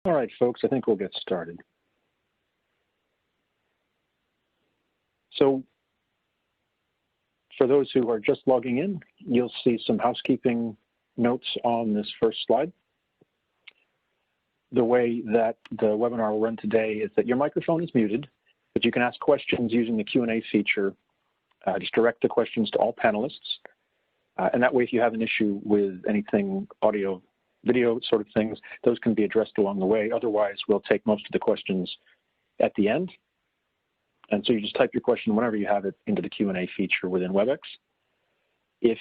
All right, folks, I think we'll get started. So for those who are just logging in, you'll see some housekeeping notes on this first slide. The way that the webinar will run today is that your microphone is muted, but you can ask questions using the Q&A feature. Just direct the questions to all panelists. And that way, if you have an issue with anything audio, video sort of things, those can be addressed along the way. Otherwise, we'll take most of the questions at the end. And so you just type your question whenever you have it into the Q&A feature within WebEx. If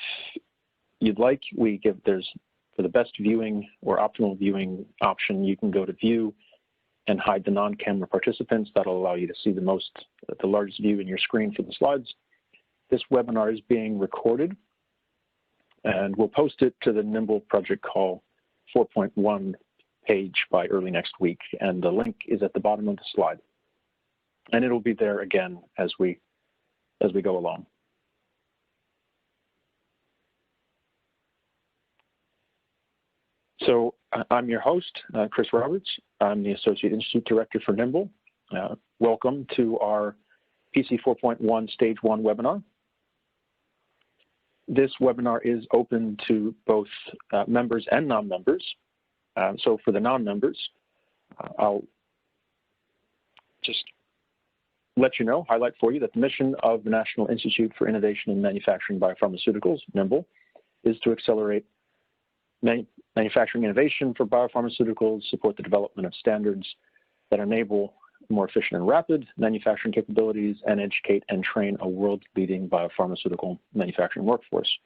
you'd like, for the best viewing or optimal viewing option, you can go to View and hide the non-camera participants. That'll allow you to see the largest view in your screen for the slides. This webinar is being recorded, and we'll post it to the Nimble Project Call 4.1 page by early next week, and the link is at the bottom of the slide. And it'll be there again as we go along. So I'm your host, Chris Roberts. I'm the Associate Institute Director for Nimble. Welcome to our PC 4.1 Stage 1 webinar. This webinar is open to both members and non-members. So for the non-members, I'll just let you know, highlight for you that the mission of the National Institute for Innovation in Manufacturing Biopharmaceuticals, NIMBLE, is to accelerate manufacturing innovation for biopharmaceuticals, support the development of standards that enable more efficient and rapid manufacturing capabilities, and educate and train a world-leading biopharmaceutical manufacturing workforce.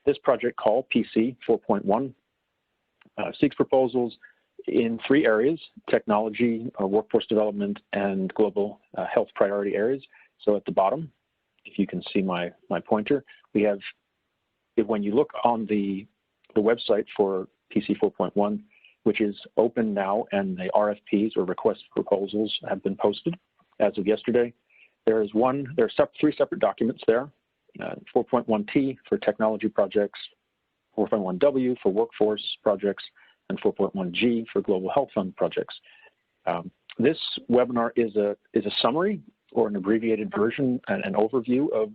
This project call, PC 4.1, seeks proposals in 3 areas: technology, workforce development, and global health priority areas. So at the bottom, if you can see my pointer, we have, when you look on the website for PC 4.1, which is open now, and the RFPs or request proposals have been posted as of yesterday. There are 3 separate documents there: 4.1T for technology projects, 4.1W for workforce projects, and 4.1G for Global Health Fund projects. This webinar is a summary or an abbreviated version and an overview of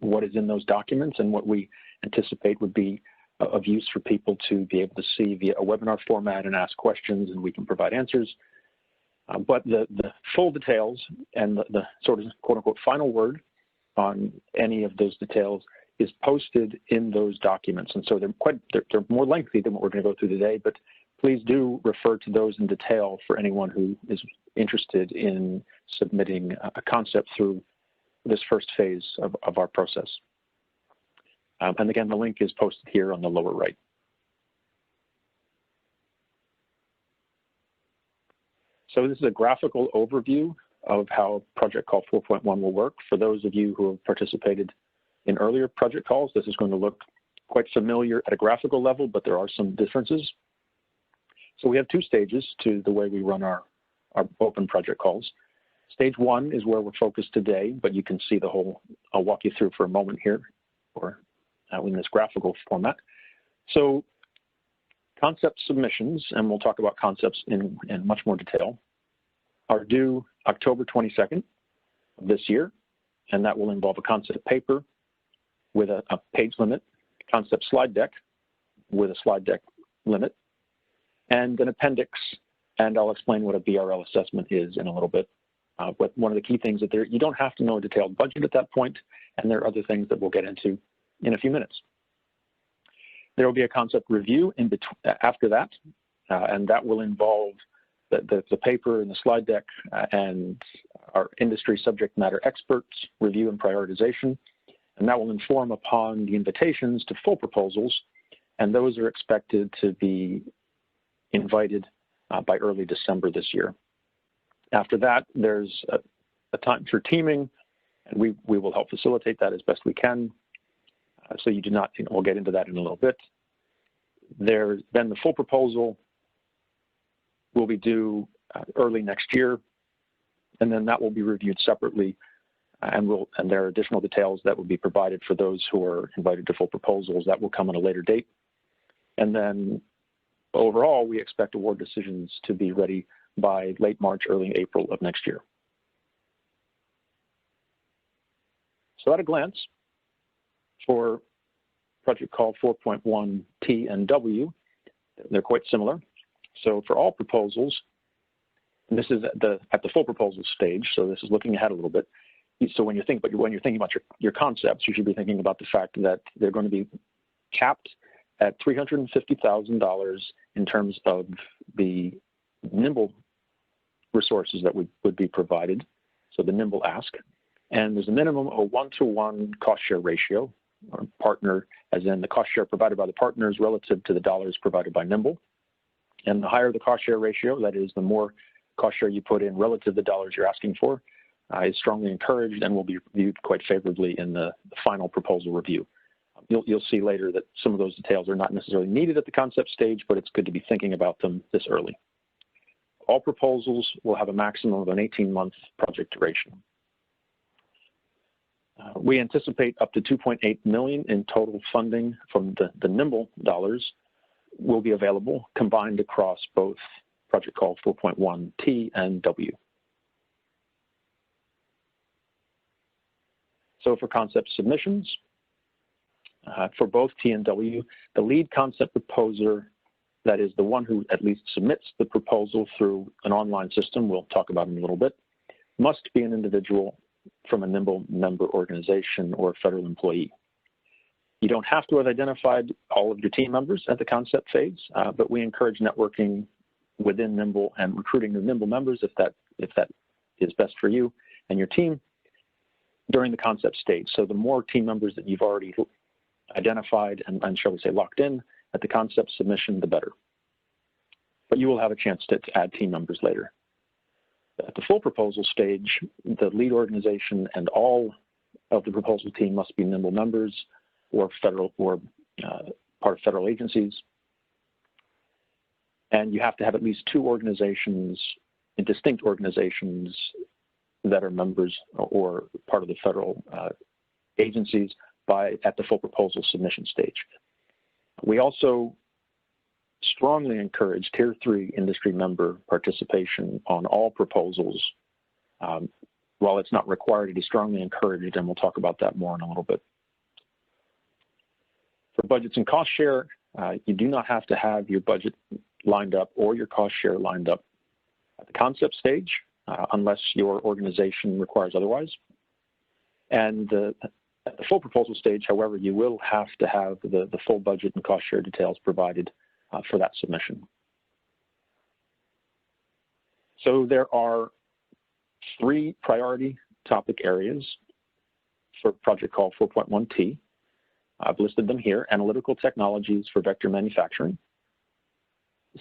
what is in those documents and what we anticipate would be of use for people to be able to see via a webinar format and ask questions, and we can provide answers. But the full details and the sort of quote-unquote final word on any of those details is posted in those documents. And so they're more lengthy than what we're going to go through today, but please do refer to those in detail for anyone who is interested in submitting a concept through this first phase of our process. And again, the link is posted here on the lower right. So this is a graphical overview of how Project Call 4.1 will work. For those of you who have participated in earlier project calls, this is going to look quite familiar at a graphical level, but there are some differences. So we have 2 stages to the way we run our open project calls. Stage 1 is where we're focused today, but you can see the whole, I'll walk you through for a moment here, or in this graphical format. So concept submissions, and we'll talk about concepts in much more detail, are due October 22nd of this year, and that will involve a concept paper with a page limit, concept slide deck with a slide deck limit, and an appendix, and I'll explain what a BRL assessment is in a little bit. But one of the key things that you don't have to know a detailed budget at that point, and there are other things that we'll get into in a few minutes. There will be a concept review after that, and that will involve the paper and the slide deck and our industry subject matter experts review and prioritization, and that will inform upon the invitations to full proposals, and those are expected to be invited by early December this year. After that, there's a time for teaming, and we will help facilitate that as best we can. So you do not, we'll get into that in a little bit. Then the full proposal will be due early next year, and then that will be reviewed separately, and there are additional details that will be provided for those who are invited to full proposals. That will come at a later date. And then Overall, we expect award decisions to be ready by late March, early April of next year. So at a glance, for project call 4.1T and W, they're quite similar. So for all proposals, and this is at the full proposal stage, so this is looking ahead a little bit. So when you're thinking about your concepts, you should be thinking about the fact that they're going to be capped at $350,000 in terms of the nimble resources that would be provided, so the nimble ask. And there's a minimum of a 1-to-1 cost share ratio, or partner, as in the cost share provided by the partners relative to the dollars provided by nimble. And the higher the cost share ratio, that is, the more cost share you put in relative to the dollars you're asking for, is strongly encouraged and will be viewed quite favorably in the final proposal review. You'll see later that some of those details are not necessarily needed at the concept stage, but it's good to be thinking about them this early. All proposals will have a maximum of an 18-month project duration. We anticipate up to $2.8 million in total funding from the nimble dollars will be available, combined across both project call 4.1T and W. So for concept submissions, for both T and W, the lead concept proposer, that is the one who at least submits the proposal through an online system, we'll talk about in a little bit, must be an individual from a nimble member organization or federal employee. You don't have to have identified all of your team members at the concept phase, but we encourage networking within nimble and recruiting the nimble members if that is best for you and your team during the concept stage. So the more team members that you've already identified and shall we say locked in at the concept submission, the better. But you will have a chance to add team members later. At the full proposal stage, the lead organization and all of the proposal team must be nimble members or federal or part of federal agencies. And you have to have at least 2 organizations, distinct organizations that are members or part of the federal agencies at the full proposal submission stage. We also strongly encourage Tier 3 industry member participation on all proposals. While it's not required, it is strongly encouraged, and we'll talk about that more in a little bit. For budgets and cost share, you do not have to have your budget lined up or your cost share lined up at the concept stage, unless your organization requires otherwise. And at the full proposal stage, however, you will have to have the full budget and cost share details provided for that submission. So there are 3 priority topic areas for project call 4.1T. I've listed them here: analytical technologies for vector manufacturing,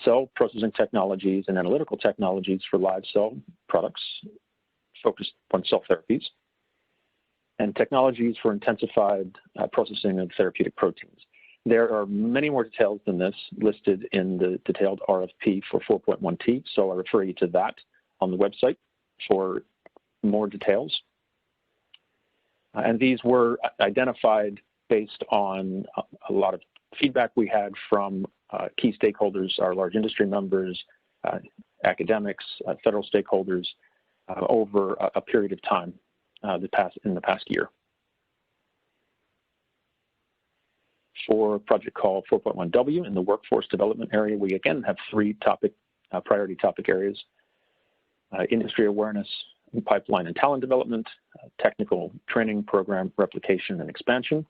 cell processing technologies and analytical technologies for live cell products focused on cell therapies, and technologies for intensified processing of therapeutic proteins. There are many more details than this listed in the detailed RFP for 4.1T, so I refer you to that on the website for more details. And these were identified based on a lot of feedback we had from key stakeholders, our large industry members, academics, federal stakeholders over a period of time in the past year. For project call 4.1W in the workforce development area, we again have 3 priority topic areas: industry awareness, pipeline and talent development, technical training program replication and expansion,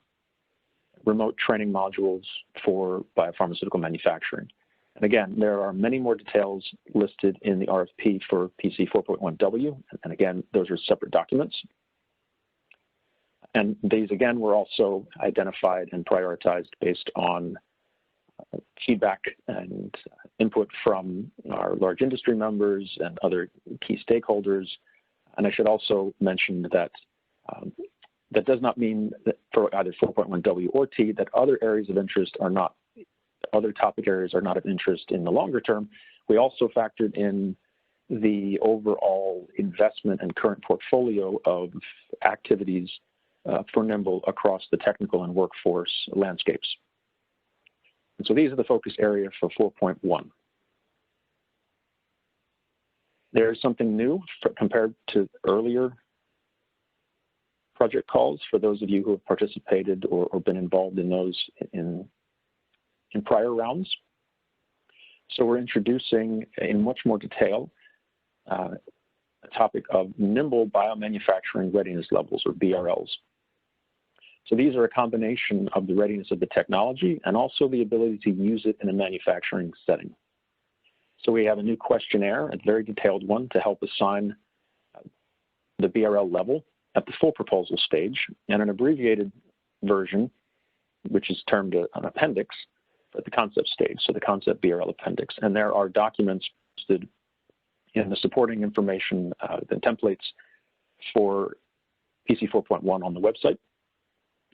remote training modules for biopharmaceutical manufacturing. And again, there are many more details listed in the RFP for PC 4.1W, and again, those are separate documents. And these, again, were also identified and prioritized based on feedback and input from our large industry members and other key stakeholders. And I should also mention that that does not mean that for either 4.1W or T that other areas of interest are not, other topic areas are not of interest in the longer term. We also factored in the overall investment and current portfolio of activities for Nimble across the technical and workforce landscapes. And so these are the focus area for 4.1. There is something new compared to earlier project calls for those of you who have participated or been involved in those in prior rounds. So we're introducing in much more detail a topic of nimble biomanufacturing readiness levels, or BRLs. So these are a combination of the readiness of the technology and also the ability to use it in a manufacturing setting. So we have a new questionnaire, a very detailed one, to help assign the BRL level at the full proposal stage, and an abbreviated version, which is termed an appendix, at the concept stage, so the concept BRL appendix. And there are documents listed in the supporting information, the templates for PC 4.1 on the website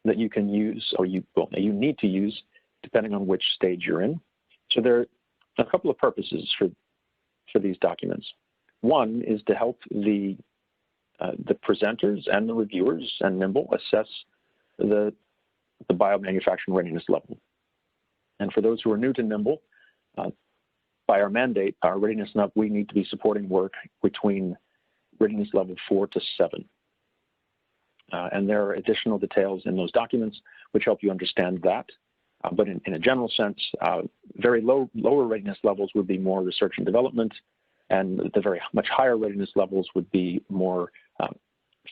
that you can use, or you need to use, depending on which stage you're in. So there are a couple of purposes for these documents. One is to help the presenters and the reviewers and NIMBLE assess the biomanufacturing readiness level. And for those who are new to NIMBLE, by our mandate, our readiness level, we need to be supporting work between readiness level 4 to 7. And there are additional details in those documents which help you understand that. But in a general sense, very lower readiness levels would be more research and development, and the very much higher readiness levels would be more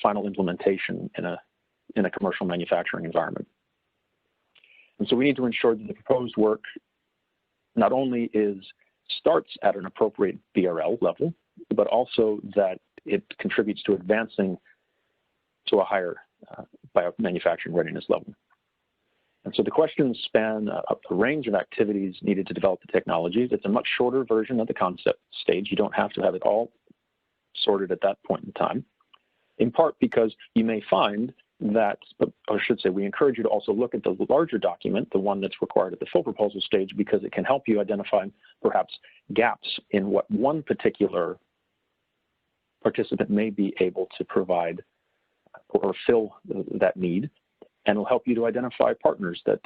final implementation in a commercial manufacturing environment. And so we need to ensure that the proposed work not only starts at an appropriate BRL level, but also that it contributes to advancing to a higher biomanufacturing readiness level. And so the questions span a range of activities needed to develop the technologies. It's a much shorter version of the concept stage. You don't have to have it all sorted at that point in time, in part because you may find that, or I should say, we encourage you to also look at the larger document, the one that's required at the full proposal stage, because it can help you identify perhaps gaps in what one particular participant may be able to provide or fill that need, and will help you to identify partners that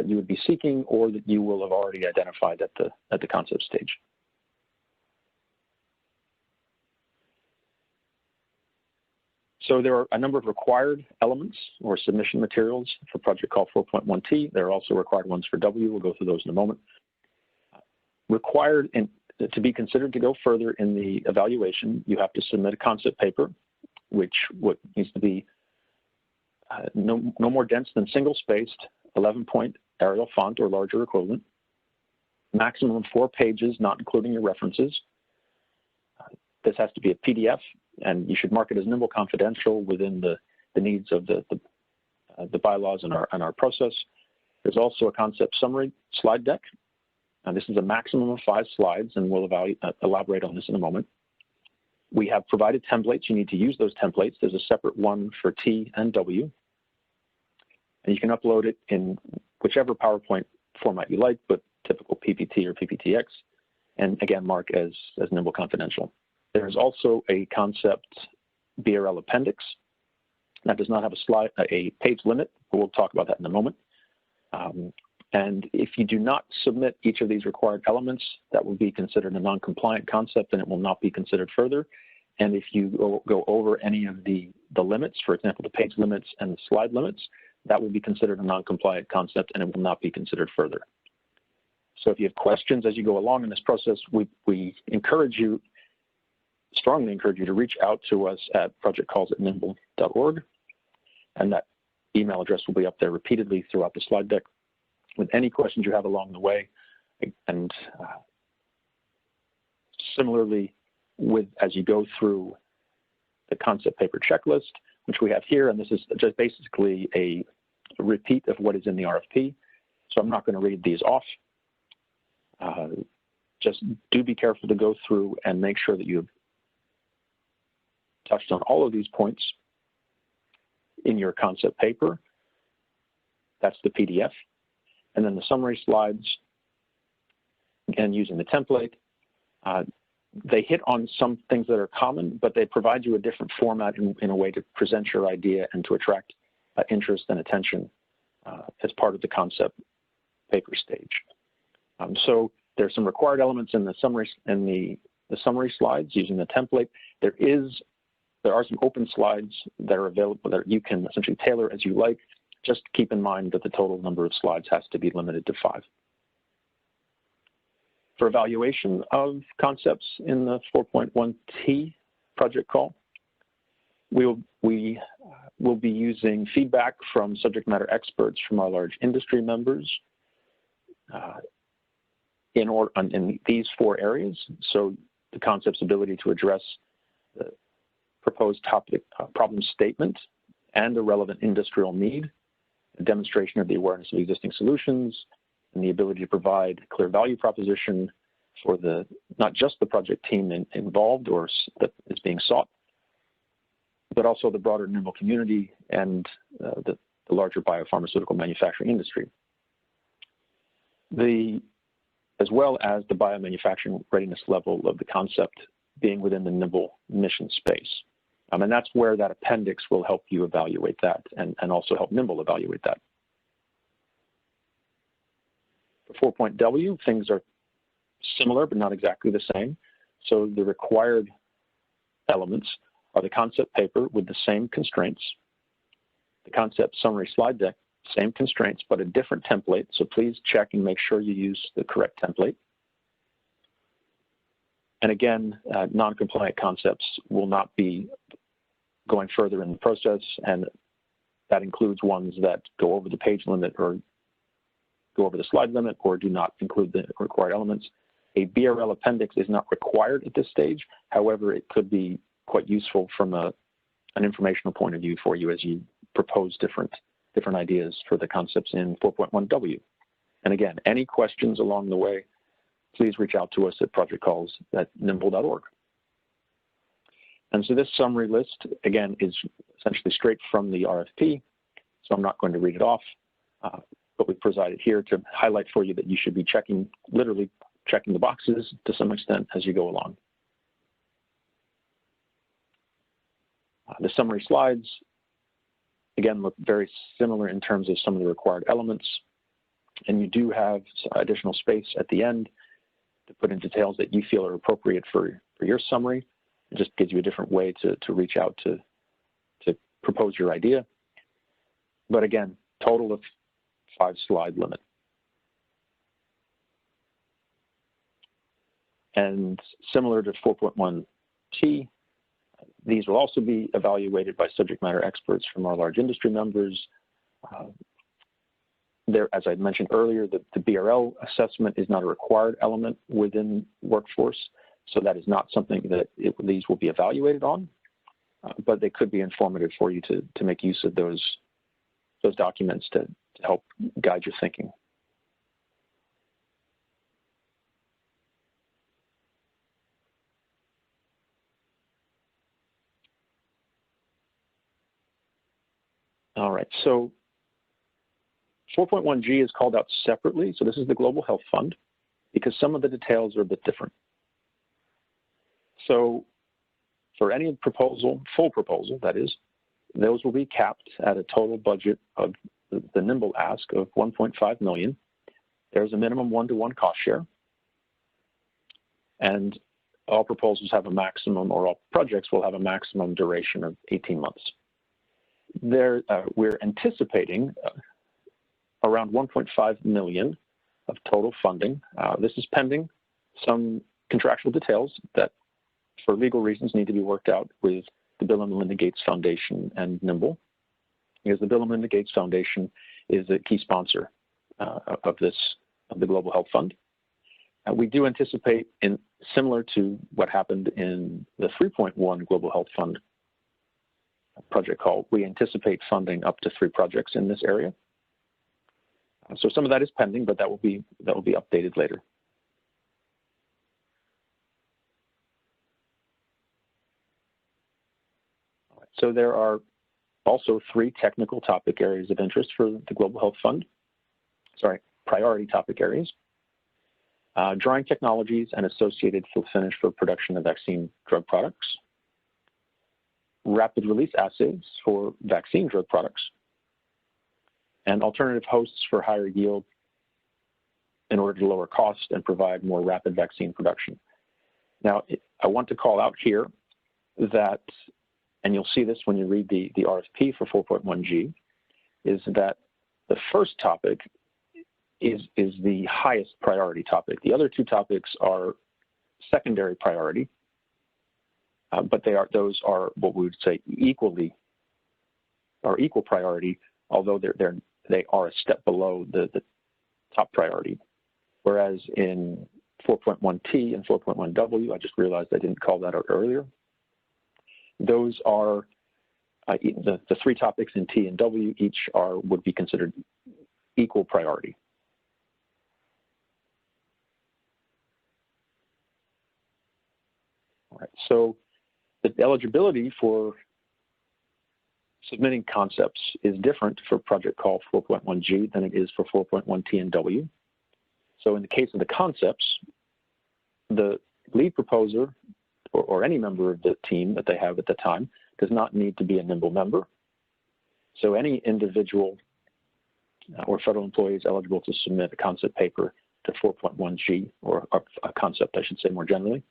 you would be seeking or that you will have already identified at the concept stage. So there are a number of required elements or submission materials for project call 4.1T. There are also required ones for W. We'll go through those in a moment. Required to be considered to go further in the evaluation, you have to submit a concept paper, which needs to be no more dense than single-spaced, 11-point Arial font or larger equivalent, maximum of 4 pages, not including your references. This has to be a PDF, and you should mark it as NIMBLE confidential within the needs of the bylaws and our process. There's also a concept summary slide deck. And this is a maximum of 5 slides, and we'll elaborate on this in a moment. We have provided templates. You need to use those templates. There's a separate one for T and W. And you can upload it in whichever PowerPoint format you like, but typical PPT or PPTX, and again, mark as NIMBLE confidential. There's also a concept BRL appendix that does not have a page limit, but we'll talk about that in a moment. And if you do not submit each of these required elements, that will be considered a non-compliant concept and it will not be considered further. And if you go over any of the limits, for example, the page limits and the slide limits, that will be considered a non-compliant concept and it will not be considered further. So if you have questions as you go along in this process, we strongly encourage you to reach out to us at projectcalls@nimble.org. And that email address will be up there repeatedly throughout the slide deck with any questions you have along the way. And similarly, as you go through the concept paper checklist, which we have here, and this is just basically a repeat of what is in the RFP. So I'm not going to read these off. Just do be careful to go through and make sure that you've touched on all of these points in your concept paper. That's the PDF. And then the summary slides, again, using the template. They hit on some things that are common, but they provide you a different format in a way to present your idea and to attract interest and attention as part of the concept paper stage. So there's some required elements in the summary slides using the template. There are some open slides that are available that you can essentially tailor as you like. Just keep in mind that the total number of slides has to be limited to 5. For evaluation of concepts in the 4.1T project call, we will be using feedback from subject matter experts from our large industry members in these 4 areas. So the concept's ability to address the proposed topic problem statement and a relevant industrial need, a demonstration of the awareness of existing solutions, and the ability to provide clear value proposition for not just the project team involved or that is being sought, but also the broader nimble community and the larger biopharmaceutical manufacturing industry, as well as the biomanufacturing readiness level of the concept being within the nimble mission space. And that's where that appendix will help you evaluate that and also help nimble evaluate that. For 4.W, things are similar but not exactly the same. So the required elements are the concept paper with the same constraints, the concept summary slide deck, same constraints, but a different template. So please check and make sure you use the correct template. And again, non-compliant concepts will not be going further in the process, and that includes ones that go over the page limit or go over the slide limit or do not include the required elements. A BRL appendix is not required at this stage. However, it could be quite useful from an informational point of view for you as you propose different ideas for the concepts in 4.1W. And again, any questions along the way, please reach out to us at projectcalls@nimble.org. And so this summary list, again, is essentially straight from the RFP, so I'm not going to read it off, but we presided here to highlight for you that you should be literally checking the boxes to some extent as you go along. The summary slides, again, look very similar in terms of some of the required elements, and you do have additional space at the end to put in details that you feel are appropriate for your summary. It just gives you a different way to reach out to propose your idea. But again, total of 5 slide limit. And similar to 4.1T, these will also be evaluated by subject matter experts from our large industry members. As I mentioned earlier, the BRL assessment is not a required element within Workforce, so that is not something that these will be evaluated on, but they could be informative for you to make use of those documents to help guide your thinking. All right, so 4.1G is called out separately. So this is the Global Health Fund because some of the details are a bit different. So for any proposal, full proposal, that is, those will be capped at a total budget of the Nimble ask of 1.5 million. There's a minimum 1-to-1 cost share. And all proposals have a maximum, or all projects will have a maximum duration of 18 months. We're anticipating around 1.5 million of total funding. This is pending some contractual details that, for legal reasons, need to be worked out with the Bill and Melinda Gates Foundation and Nimble, because the Bill and Melinda Gates Foundation is a key sponsor of the Global Health Fund. We do anticipate, similar to what happened in the 3.1 Global Health Fund project call, we anticipate funding up to 3 projects in this area. So some of that is pending, but that will be updated later. All right, so there are also 3 technical topic areas of interest for the Global Health Fund. Sorry, priority topic areas. Drying technologies and associated fill finish for production of vaccine drug products. Rapid release assays for vaccine drug products. And alternative hosts for higher yield in order to lower cost and provide more rapid vaccine production. Now, I want to call out here that, and you'll see this when you read the RFP for 4.1G, is that the first topic is the highest priority topic. The other two topics are secondary priority, but those are what we would say equal priority, although they are a step below the top priority. Whereas in 4.1T and 4.1W, I just realized I didn't call that out earlier. Those are the three topics in T and W each would be considered equal priority. All right, so the eligibility for submitting concepts is different for project call 4.1G than it is for 4.1T and W. So in the case of the concepts, the lead proposer or any member of the team that they have at the time does not need to be a NIMBLE member. So any individual or federal employee is eligible to submit a concept paper to 4.1G, or a concept, I should say more generally.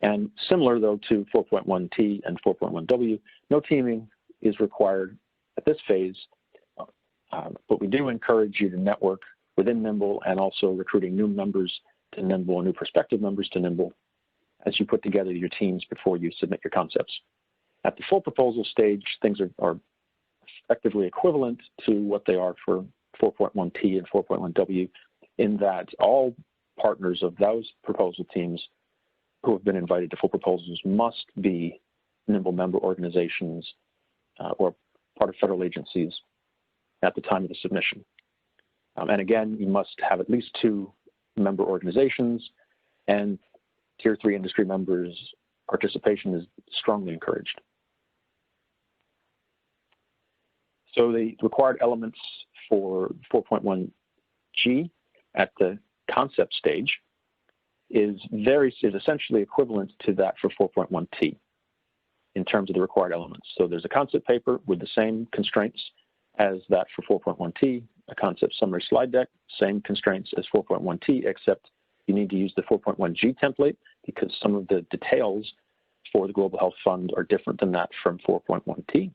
And similar, though, to 4.1T and 4.1W, no teaming is required at this phase, but we do encourage you to network within NIMBLE and also recruiting new members to NIMBLE and new prospective members to NIMBLE as you put together your teams before you submit your concepts. At the full proposal stage, things are effectively equivalent to what they are for 4.1T and 4.1W, in that all partners of those proposal teams who have been invited to full proposals must be NIMBLE member organizations or part of federal agencies at the time of the submission. And again, you must have at least 2 member organizations, and Tier 3 industry members' participation is strongly encouraged. So the required elements for 4.1G at the concept stage is essentially equivalent to that for 4.1T in terms of the required elements. So there's a concept paper with the same constraints as that for 4.1T, a concept summary slide deck, same constraints as 4.1T, except you need to use the 4.1G template because some of the details for the Global Health Fund are different than that from 4.1T.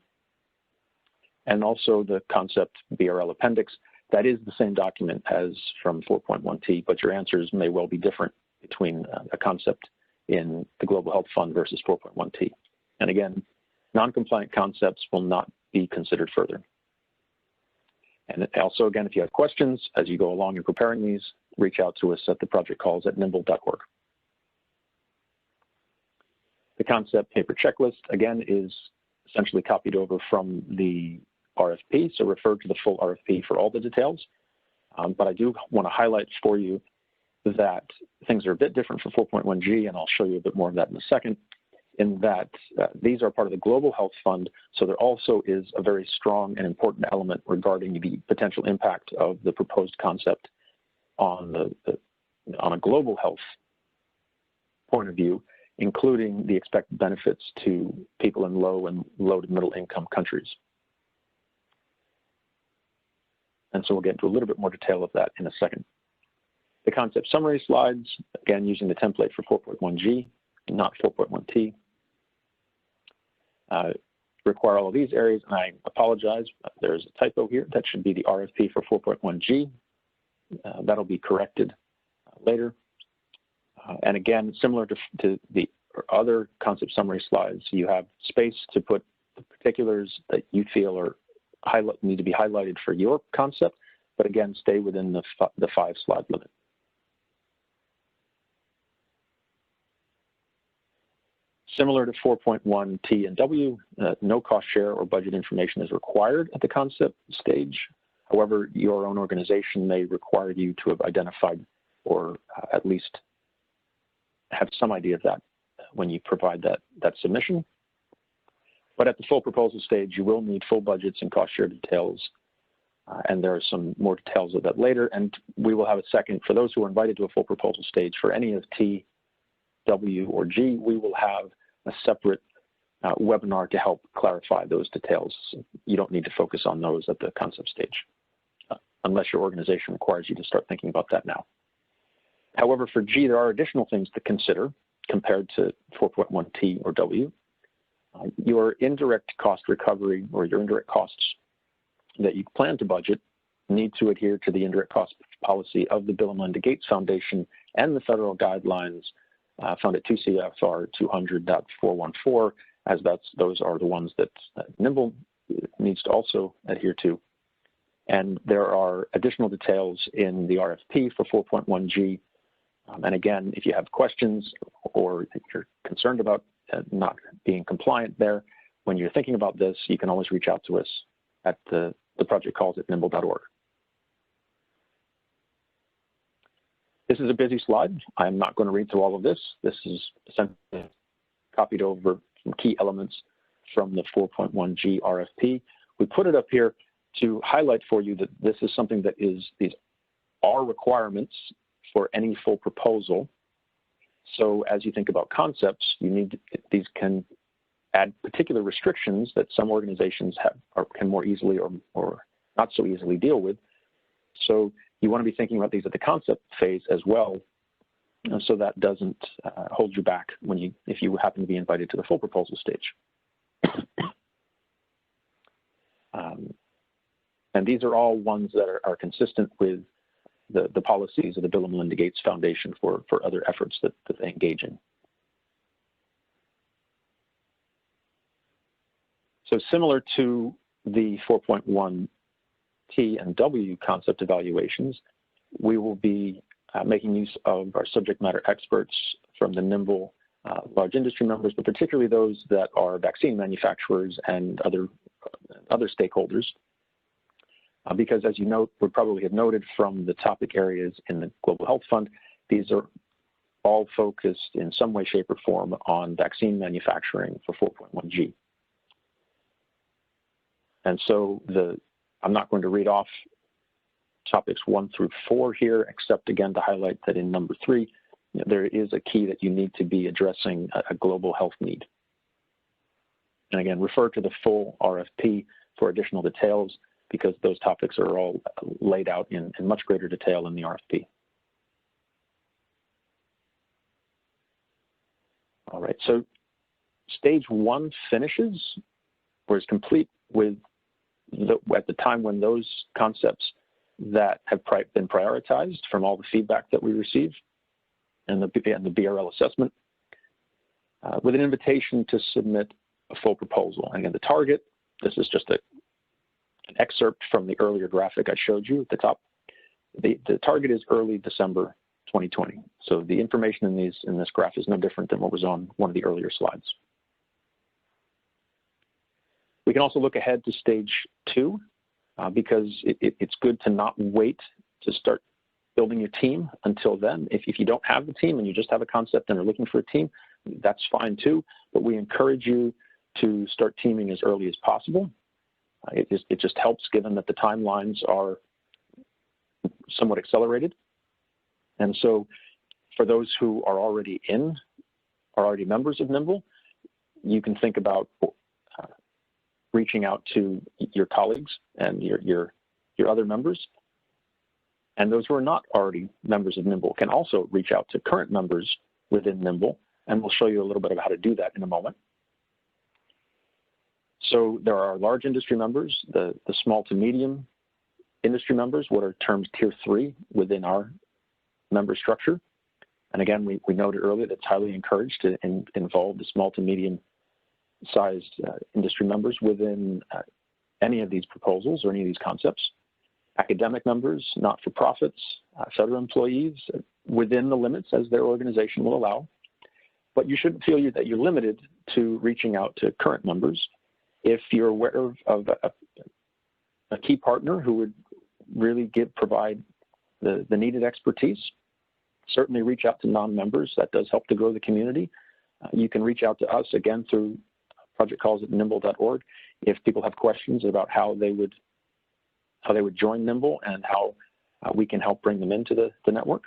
And also the concept BRL appendix, that is the same document as from 4.1T, but your answers may well be different between a concept in the Global Health Fund versus 4.1T. And again, non-compliant concepts will not be considered further. And also, again, if you have questions as you go along in preparing these, reach out to us at the project calls at nimble.org. The concept paper checklist, again, is essentially copied over from the RFP, so refer to the full RFP for all the details. But I do want to highlight for you that things are a bit different for 4.1G, and I'll show you a bit more of that in a second, in that these are part of the Global Health Fund, so there also is a very strong and important element regarding the potential impact of the proposed concept on on a global health point of view, including the expected benefits to people in low to middle income countries. And so we'll get into a little bit more detail of that in a second. The concept summary slides, again, using the template for 4.1G, not 4.1T. Require all of these areas, and I apologize, there's a typo here. That should be the RFP for 4.1G. That'll be corrected later. And again, similar to the other concept summary slides, you have space to put the particulars that you feel are need to be highlighted for your concept, but again, stay within the 5-slide limit. Similar to 4.1T and W, no cost share or budget information is required at the concept stage. However, your own organization may require you to have identified or at least have some idea of that when you provide that submission. But at the full proposal stage, you will need full budgets and cost share details, and there are some more details of that later. And we will have a second, for those who are invited to a full proposal stage, for any of T, W, or G, we will have a separate webinar to help clarify those details. You don't need to focus on those at the concept stage, unless your organization requires you to start thinking about that now. However, for G, there are additional things to consider compared to 4.1T or W. Your indirect cost recovery, or your indirect costs that you plan to budget, need to adhere to the indirect cost policy of the Bill and Melinda Gates Foundation and the federal guidelines found at 2 CFR 200.414, as those are the ones that NIMBLE needs to also adhere to. And there are additional details in the RFP for 4.1G. And again, if you have questions or you're concerned about not being compliant there, when you're thinking about this, you can always reach out to us at the project calls at nimble.org. This is a busy slide. I'm not going to read through all of this. This is essentially copied over some key elements from the 4.1G RFP. We put it up here to highlight for you that this is something that these are requirements for any full proposal. So as you think about concepts, these can add particular restrictions that some organizations have or can more easily or not so easily deal with. So you want to be thinking about these at the concept phase as well, so that doesn't hold you back if you happen to be invited to the full proposal stage. And these are all ones that are consistent with the policies of the Bill and Melinda Gates Foundation for other efforts that they engage in. So similar to the 4.1T and W concept evaluations, we will be making use of our subject matter experts from the NIMBLE large industry members, but particularly those that are vaccine manufacturers and other stakeholders. Because as you would probably have noted from the topic areas in the Global Health Fund, these are all focused in some way, shape, or form on vaccine manufacturing for 4.1G. And so I'm not going to read off topics 1 through 4 here, except again to highlight that in number 3, there is a key that you need to be addressing a global health need. And again, refer to the full RFP for additional details, because those topics are all laid out in much greater detail in the RFP. All right, so stage 1 finishes or is complete with at the time when those concepts that have been prioritized from all the feedback that we receive and the BRL assessment, with an invitation to submit a full proposal. And again, the target, this is just an excerpt from the earlier graphic I showed you at the top. The target is early December 2020. So the information in this graph is no different than what was on one of the earlier slides. We can also look ahead to stage 2 because it's good to not wait to start building your team until then. If you don't have the team and you just have a concept and are looking for a team, that's fine too, but we encourage you to start teaming as early as possible. It just helps, given that the timelines are somewhat accelerated. And so for those who are already members of NIMBLE, you can think about reaching out to your colleagues and your other members. And those who are not already members of NIMBLE can also reach out to current members within NIMBLE, and we'll show you a little bit of how to do that in a moment. So there are large industry members, the small to medium industry members, what are termed tier 3 within our member structure. And again, we noted earlier that it's highly encouraged to involve the small to medium sized industry members within any of these proposals or any of these concepts. Academic members, not-for-profits, federal employees within the limits as their organization will allow. But you shouldn't feel that you're limited to reaching out to current members. If you're aware of a key partner who would really provide the needed expertise, certainly reach out to non-members. That does help to grow the community. You can reach out to us, again, through project calls at nimble.org if people have questions about how they would join NIMBLE and how we can help bring them into the network.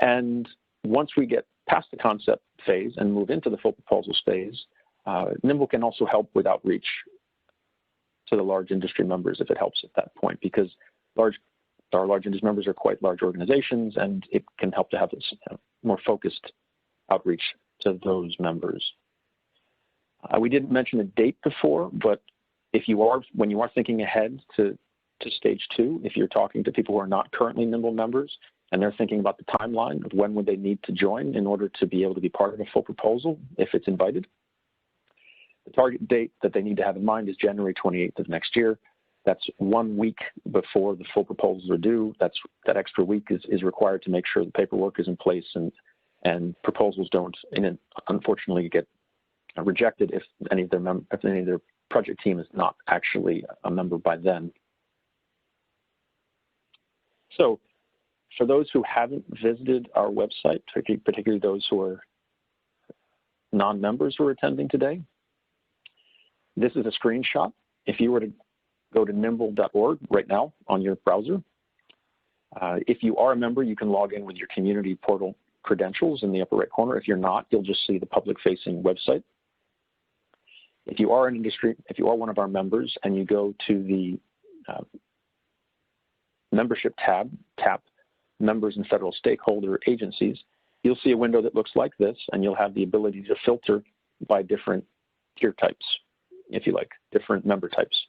And once we get past the concept phase and move into the full proposals phase, NIMBLE can also help with outreach to the large industry members if it helps at that point, because large our large interest members are quite large organizations, and it can help to have this more focused outreach to those members. We didn't mention a date before, but when you are thinking ahead to stage 2, if you're talking to people who are not currently NIMBLE members and they're thinking about the timeline of when would they need to join in order to be able to be part of a full proposal if it's invited, the target date that they need to have in mind is January 28th of next year. That's 1 week before the full proposals are due. That extra week is required to make sure the paperwork is in place and proposals don't, unfortunately, get rejected if any of their project team is not actually a member by then. So for those who haven't visited our website, particularly those who are non-members who are attending today, this is a screenshot. If you were to go to nimble.org right now on your browser, if you are a member, you can log in with your community portal credentials in the upper right corner. If you're not, you'll just see the public-facing website. If you are if you are one of our members and you go to the membership tab, tap members and federal stakeholder agencies, you'll see a window that looks like this, and you'll have the ability to filter by different tier types, if you like, different member types.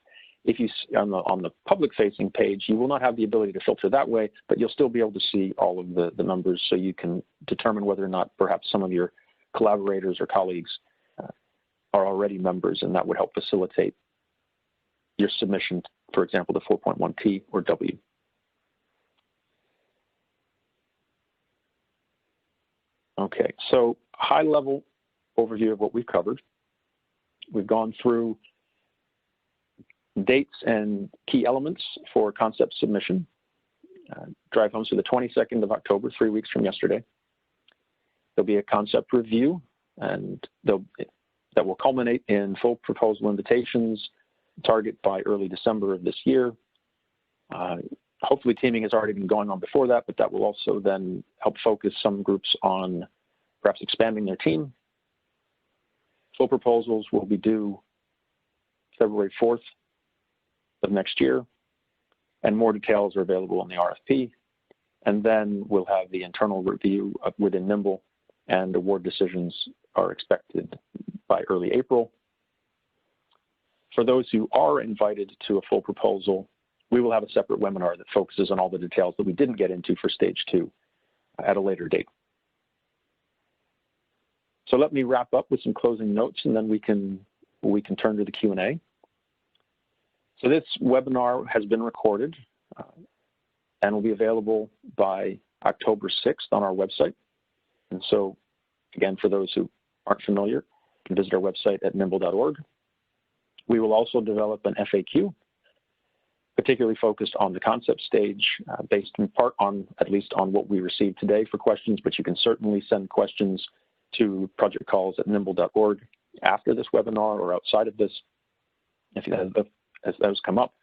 If you on the public-facing page, you will not have the ability to filter that way, but you'll still be able to see all of the members, so you can determine whether or not perhaps some of your collaborators or colleagues are already members, and that would help facilitate your submission, for example, to 4.1T or W. Okay, so high-level overview of what we've covered. We've gone through dates and key elements for concept submission. Drive homes to the 22nd of October, 3 weeks from yesterday. There'll be a concept review, and that will culminate in full proposal invitations, target by early December of this year. Hopefully teaming has already been going on before that, but that will also then help focus some groups on perhaps expanding their team. Full proposals will be due February 4th of next year, and more details are available in the RFP. And then we'll have the internal review within NIMBLE, and award decisions are expected by early April. For those who are invited to a full proposal, we will have a separate webinar that focuses on all the details that we didn't get into for stage 2 at a later date. So let me wrap up with some closing notes, and then we can turn to the Q&A. So this webinar has been recorded and will be available by October 6th on our website. And so, again, for those who aren't familiar, you can visit our website at nimble.org. We will also develop an FAQ, particularly focused on the concept stage, based in part on, at least on what we received today for questions, but you can certainly send questions to projectcalls@nimble.org after this webinar or outside of this, as those come up,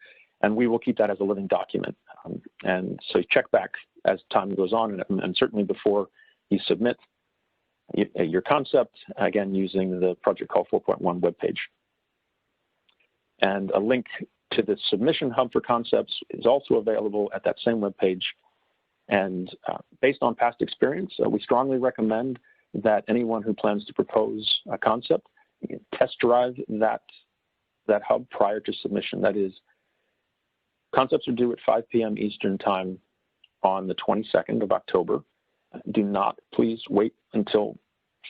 and we will keep that as a living document. And so check back as time goes on, and certainly before you submit your concept, again, using the Project Call 4.1 webpage. And a link to the submission hub for concepts is also available at that same webpage. And based on past experience, we strongly recommend that anyone who plans to propose a concept test drive that hub prior to submission. That is, concepts are due at 5 p.m. Eastern Time on the 22nd of October. Do not please wait until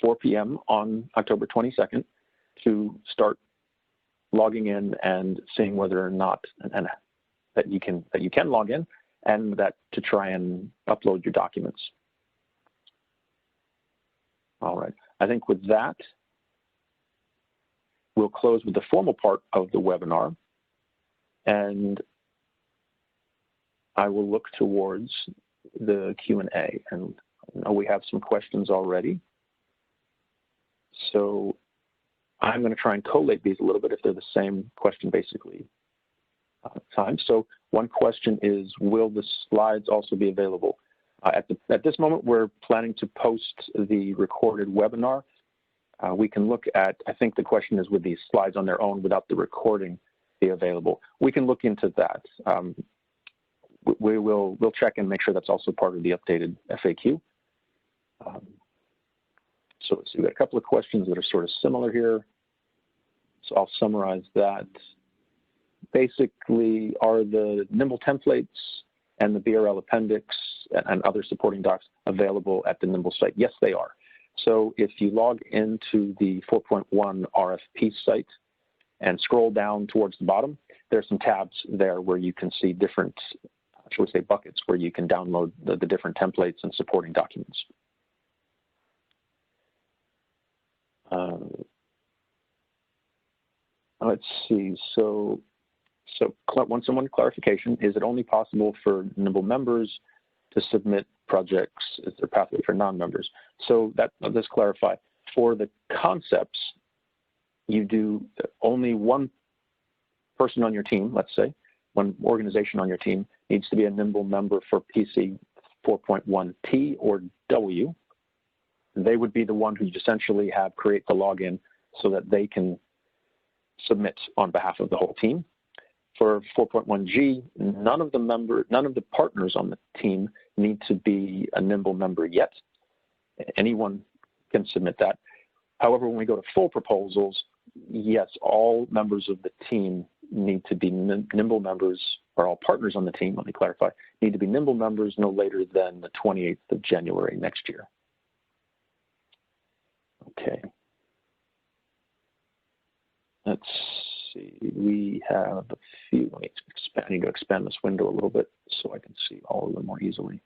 4 p.m. on October 22nd to start logging in and seeing whether or not that you can log in, and that to try and upload your documents. All right, I think with that, we'll close with the formal part of the webinar, and I will look towards the Q&A. And I know we have some questions already, so I'm going to try and collate these a little bit if they're the same question, basically. Time. So one question is, will the slides also be available? At this moment, we're planning to post the recorded webinar. We can look at, I think the question is, would these slides on their own without the recording be available? We can look into that. we'll check and make sure that's also part of the updated FAQ. So let's see, we've got a couple of questions that are sort of similar here. So I'll summarize that. Basically, are the Nimble templates and the BRL appendix and other supporting docs available at the Nimble site? Yes, they are. So if you log into the 4.1 RFP site and scroll down towards the bottom, there's some tabs there where you can see different, shall we say, buckets where you can download the different templates and supporting documents. Let's see. So once again, clarification: is it only possible for Nimble members to submit projects? Is there a pathway for non-members? So let's clarify. For the concepts, you do only one person on your team. Let's say one organization on your team needs to be a Nimble member for PC 4.1T or W. They would be the one who you essentially have create the login so that they can submit on behalf of the whole team. For 4.1G, none of the partners on the team need to be a Nimble member yet. Anyone can submit that. However, when we go to full proposals, yes, all members of the team need to be Nimble members, or all partners on the team, let me clarify, need to be Nimble members no later than the 28th of January next year. Okay. Let's see, we have a few, let me expand, I need to expand this window a little bit so I can see all of them more easily.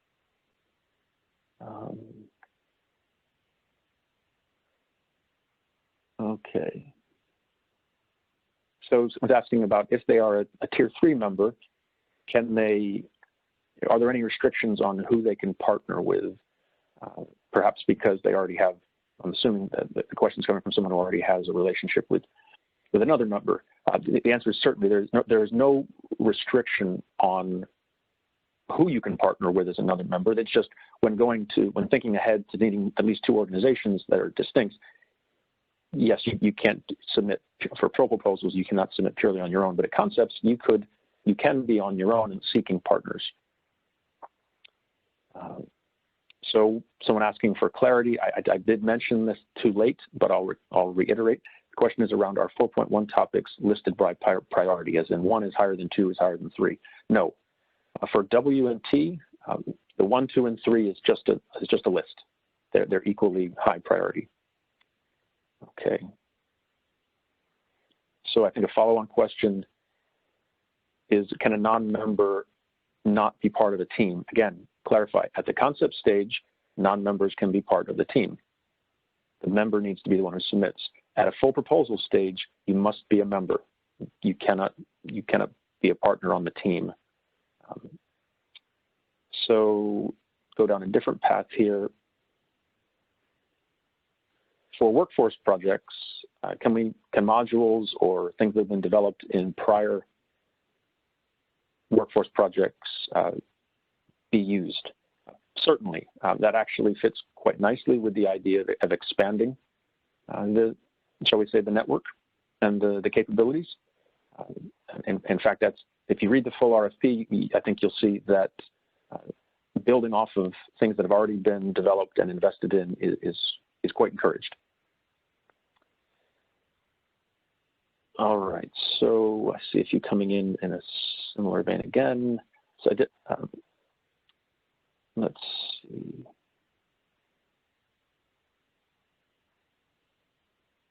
Okay. So I was asking about if they are a tier 3 member, are there any restrictions on who they can partner with? Perhaps because they already have, I'm assuming that the question is coming from someone who already has a relationship with another member. The answer is certainly there is no restriction on who you can partner with as another member. It's just when thinking ahead to needing at least 2 organizations that are distinct, yes, you can't submit for pro proposals. You cannot submit purely on your own, but at concepts, you can be on your own and seeking partners. So someone asking for clarity, I did mention this too late, but I'll reiterate. The question is around our 4.1 topics listed by priority, as in 1 is higher than 2 is higher than 3. No, for W and T, the 1, 2, and 3 is just a list. They're equally high priority. Okay. So I think a follow-on question is, can a non-member not be part of a team? Again, clarify, at the concept stage, non-members can be part of the team. The member needs to be the one who submits. At a full proposal stage, you must be a member. You cannot be a partner on the team. So go down a different path here. For workforce projects, can modules or things that have been developed in prior workforce projects be used? Certainly. That actually fits quite nicely with the idea of expanding shall we say, the network and the capabilities. In fact, if you read the full RFP, I think you'll see that building off of things that have already been developed and invested in is quite encouraged. All right, so I see a few coming in a similar vein again. So I did, let's see.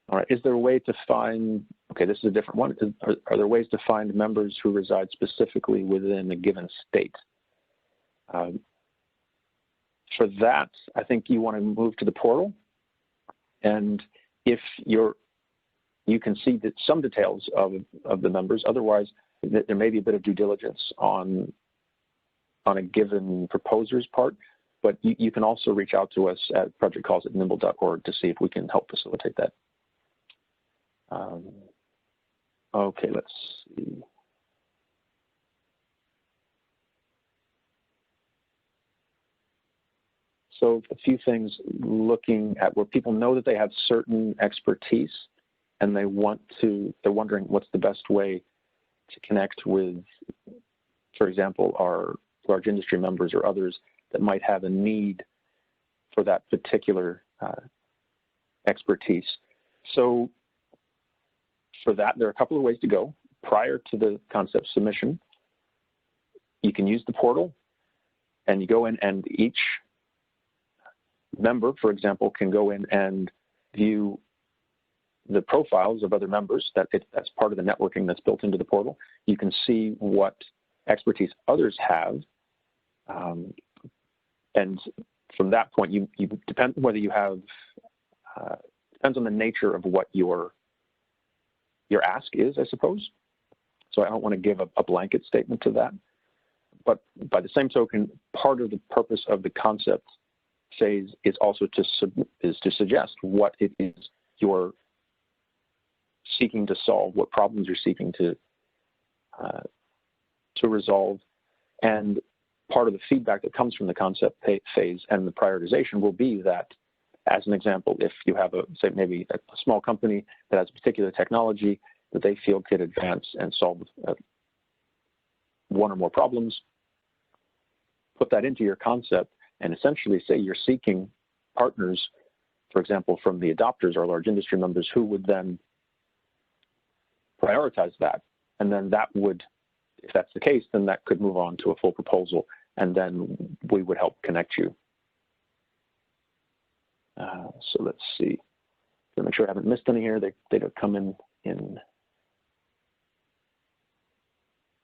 All right, is there a way to find, okay, this is a different one. Are there ways to find members who reside specifically within a given state? For that, I think you want to move to the portal. And if you can see that some details of the members. Otherwise, there may be a bit of due diligence on a given proposer's part, but you can also reach out to us at projectcalls@nimble.org to see if we can help facilitate that. Okay, let's see. So a few things looking at where people know that they have certain expertise and they're wondering what's the best way to connect with, for example, our large industry members or others that might have a need for that particular expertise. So for that, there are a couple of ways to go. Prior to the concept submission, you can use the portal, and you go in, and each member, for example, can go in and view the profiles of other members. That's part of the networking that's built into the portal. You can see what expertise others have, and from that point, you depend whether you have depends on the nature of what your ask is, I suppose. So I don't want to give a blanket statement to that. But by the same token, part of the purpose of the concept phase is also to suggest what it is you're seeking to solve, what problems you're seeking to resolve. And part of the feedback that comes from the concept phase and the prioritization will be that, as an example, if you have say maybe a small company that has a particular technology that they feel could advance and solve one or more problems, put that into your concept and essentially say you're seeking partners, for example, from the adopters or large industry members who would then prioritize that. And then that would, if that's the case, then that could move on to a full proposal, and then we would help connect you. So let's see. To make sure I haven't missed any here, they don't come in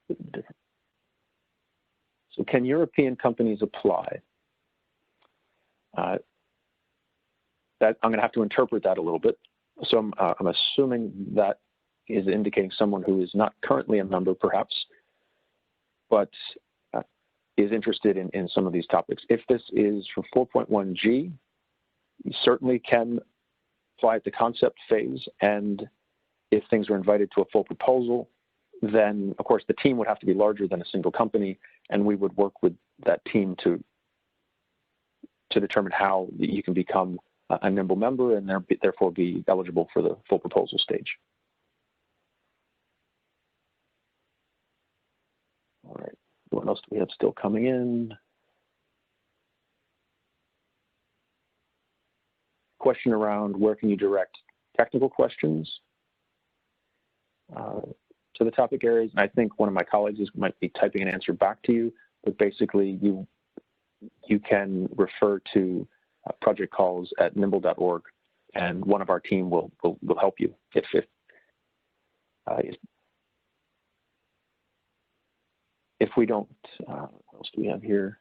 different. So can European companies apply? That I'm going to have to interpret that a little bit. So I'm assuming that is indicating someone who is not currently a member, perhaps, but is interested in some of these topics. If this is for 4.1G, you certainly can apply at the concept phase, and if things are invited to a full proposal, then of course the team would have to be larger than a single company, and we would work with that team to determine how you can become a nimble member and therefore be eligible for the full proposal stage. All right, what else do we have still coming in? Question around where can you direct technical questions to the topic areas. And I think one of my colleagues might be typing an answer back to you, but basically you can refer to project calls at nimble.org, and one of our team will help you if we don't. What else do we have here?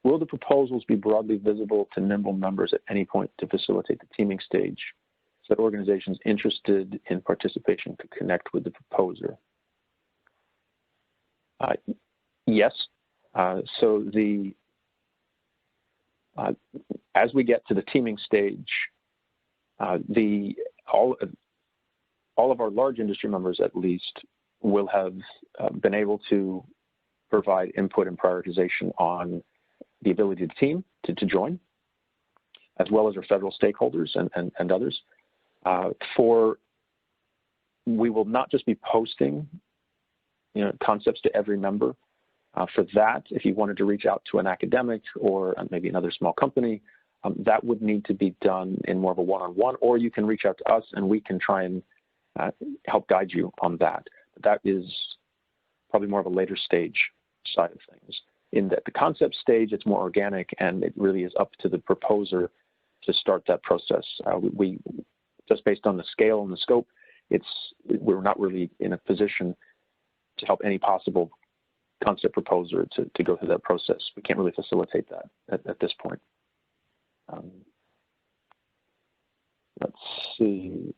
Will the proposals be broadly visible to Nimble members at any point to facilitate the teaming stage so that organizations interested in participation could connect with the proposer? Yes. So as we get to the teaming stage, all of our large industry members, at least, will have been able to provide input and prioritization on the ability of the team to join, as well as our federal stakeholders and others. We will not just be posting concepts to every member. For that, if you wanted to reach out to an academic or maybe another small company, that would need to be done in more of a one-on-one, or you can reach out to us and we can try and help guide you on that. That is probably more of a later stage side of things. In the concept stage, it's more organic, and it really is up to the proposer to start that process. We just based on the scale and the scope, we're not really in a position to help any possible concept proposer to go through that process. We can't really facilitate that at this point. Let's see.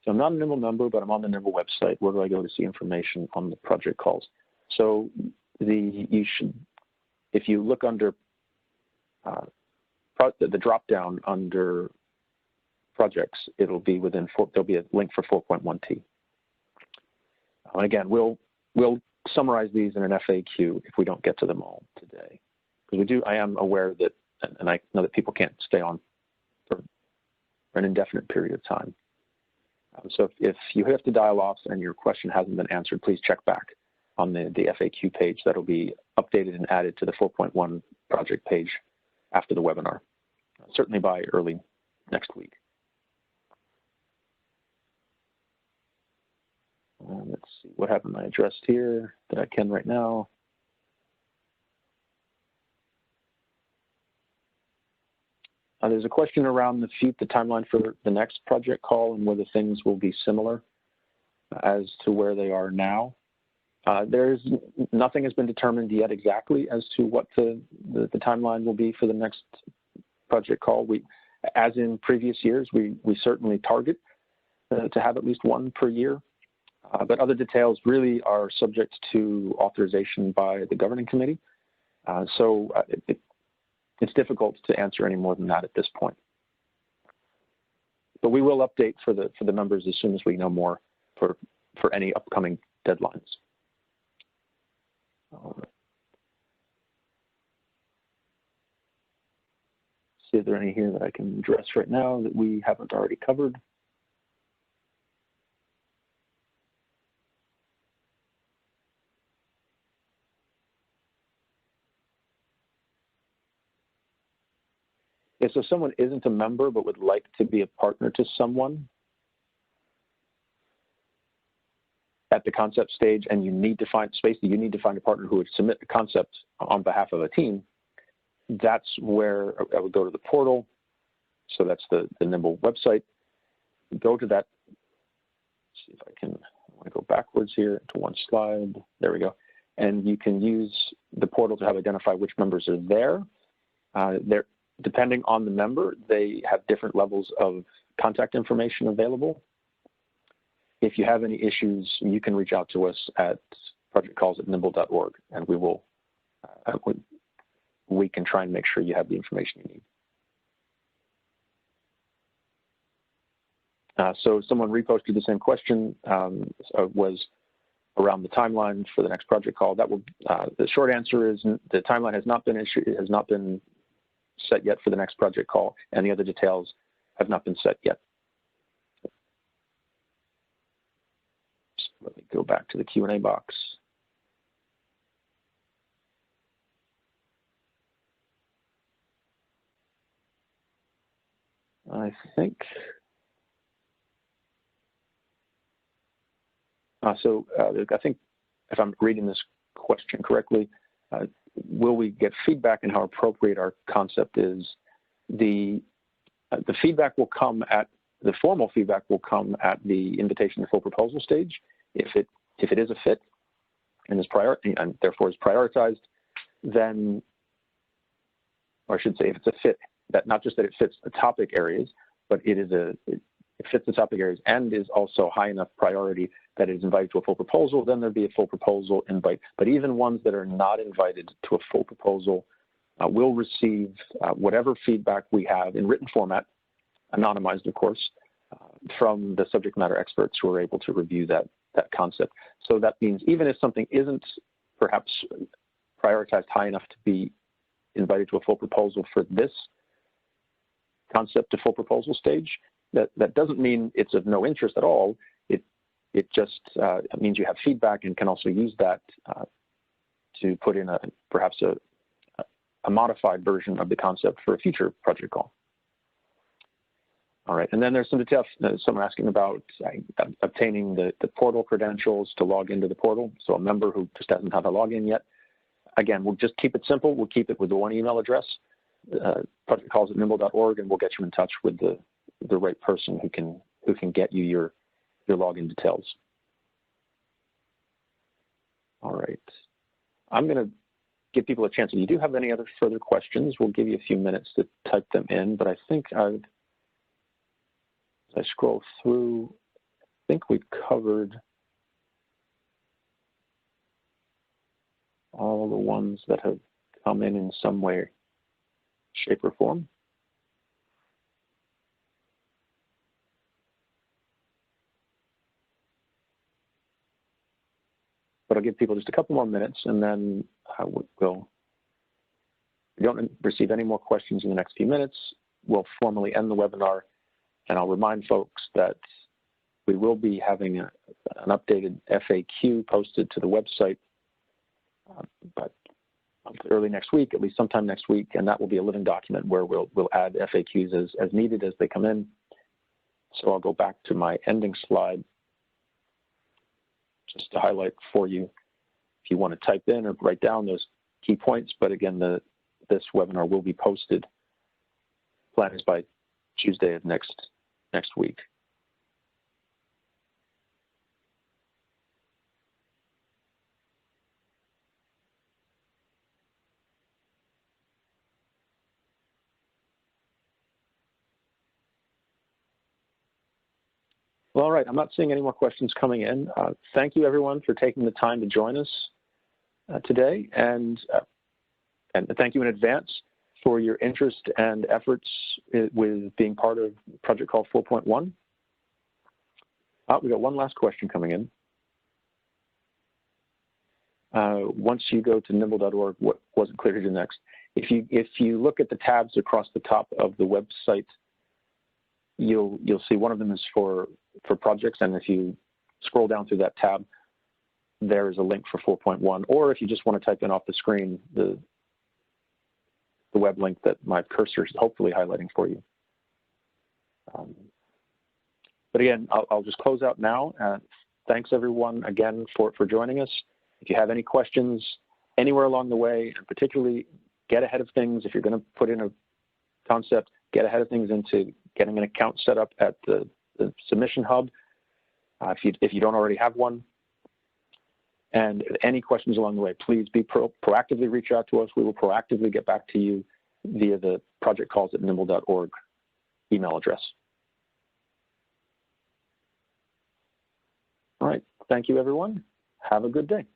So I'm not a Nimble member, but I'm on the Nimble website. Where do I go to see information on the project calls? So if you look under the drop down under projects, it'll be there'll be a link for 4.1T. And again, we'll summarize these in an FAQ if we don't get to them all today, because I am aware that, and I know that people can't stay on for an indefinite period of time. So if you have to dial off and your question hasn't been answered, please check back on the FAQ page. That'll be updated and added to the 4.1 project page after the webinar, certainly by early next week. Let's see, what haven't I addressed here that I can right now? There's a question around the timeline for the next project call and whether things will be similar as to where they are now. Nothing has been determined yet exactly as to what the timeline will be for the next project call. As in previous years, we certainly target to have at least one per year, but other details really are subject to authorization by the governing committee. It's difficult to answer any more than that at this point. But we will update for the numbers as soon as we know more for any upcoming deadlines. See if there are any here that I can address right now that we haven't already covered. Yeah, so if someone isn't a member but would like to be a partner to someone at the concept stage, and you need to find a partner who would submit the concept on behalf of a team, that's where I would go to the portal. So that's the NIMBLE website. Go to that. Let's see if I want to go backwards here to one slide. There we go. And you can use the portal to identify which members are there. Depending on the member, they have different levels of contact information available. If you have any issues, you can reach out to us at projectcalls@nimble.org, and we can try and make sure you have the information you need. So someone reposted the same question, was around the timeline for the next project call. The short answer is the timeline has not been set yet for the next project call, and the other details have not been set yet. So let me go back to the Q&A box. I think I think if I'm reading this question correctly, will we get feedback and how appropriate our concept is? The feedback will come the formal feedback will come at the invitation to full proposal stage. If it is a fit and therefore is prioritized, then, or I should say, if it's a fit, that not just that it fits the topic areas, but it fits the topic areas and is also high enough priority that it is invited to a full proposal, then there'll be a full proposal invite. But even ones that are not invited to a full proposal will receive whatever feedback we have in written format, anonymized of course, from the subject matter experts who are able to review that concept. So that means even if something isn't perhaps prioritized high enough to be invited to a full proposal for this concept to full proposal stage, that doesn't mean it's of no interest at all. It just means you have feedback and can also use that to put in perhaps a modified version of the concept for a future project call. All right, and then there's some details. Someone asking about obtaining the portal credentials to log into the portal. So a member who just doesn't have a login yet. Again, we'll just keep it simple. We'll keep it with the one email address, projectcalls@nimble.org, and we'll get you in touch with the right person who can get you your login details. All right, I'm going to give people a chance. If you do have any other further questions, we'll give you a few minutes to type them in. But I think as I scroll through, I think we've covered all the ones that have come in some way, shape, or form. But I'll give people just a couple more minutes, and then if we don't receive any more questions in the next few minutes, we'll formally end the webinar And I'll remind folks that we will be having an updated FAQ posted to the website, but early next week, at least sometime next week, and that will be a living document where we'll add FAQs as needed as they come in. So I'll go back to my ending slide just to highlight for you if you want to type in or write down those key points. But again, this webinar will be posted. Plan is by Tuesday of next week. Well, all right, I'm not seeing any more questions coming in. Thank you, everyone, for taking the time to join us today, and thank you in advance for your interest and efforts with being part of a project called 4.1. We got one last question coming in. Once you go to nimble.org, what wasn't clear to do next? If you look at the tabs across the top of the website, you'll see one of them is for projects, and if you scroll down through that tab, there is a link for 4.1, or if you just want to type in off the screen the web link that my cursor is hopefully highlighting for you. But again, I'll just close out now. Thanks everyone again for joining us. If you have any questions anywhere along the way, and particularly get ahead of things, if you're going to put in a concept, get ahead of things into getting an account set up at the submission hub if you don't already have one. And any questions along the way, please be proactively reach out to us. We will proactively get back to you via the projectcalls@nimble.org email address. All right, thank you everyone. Have a good day.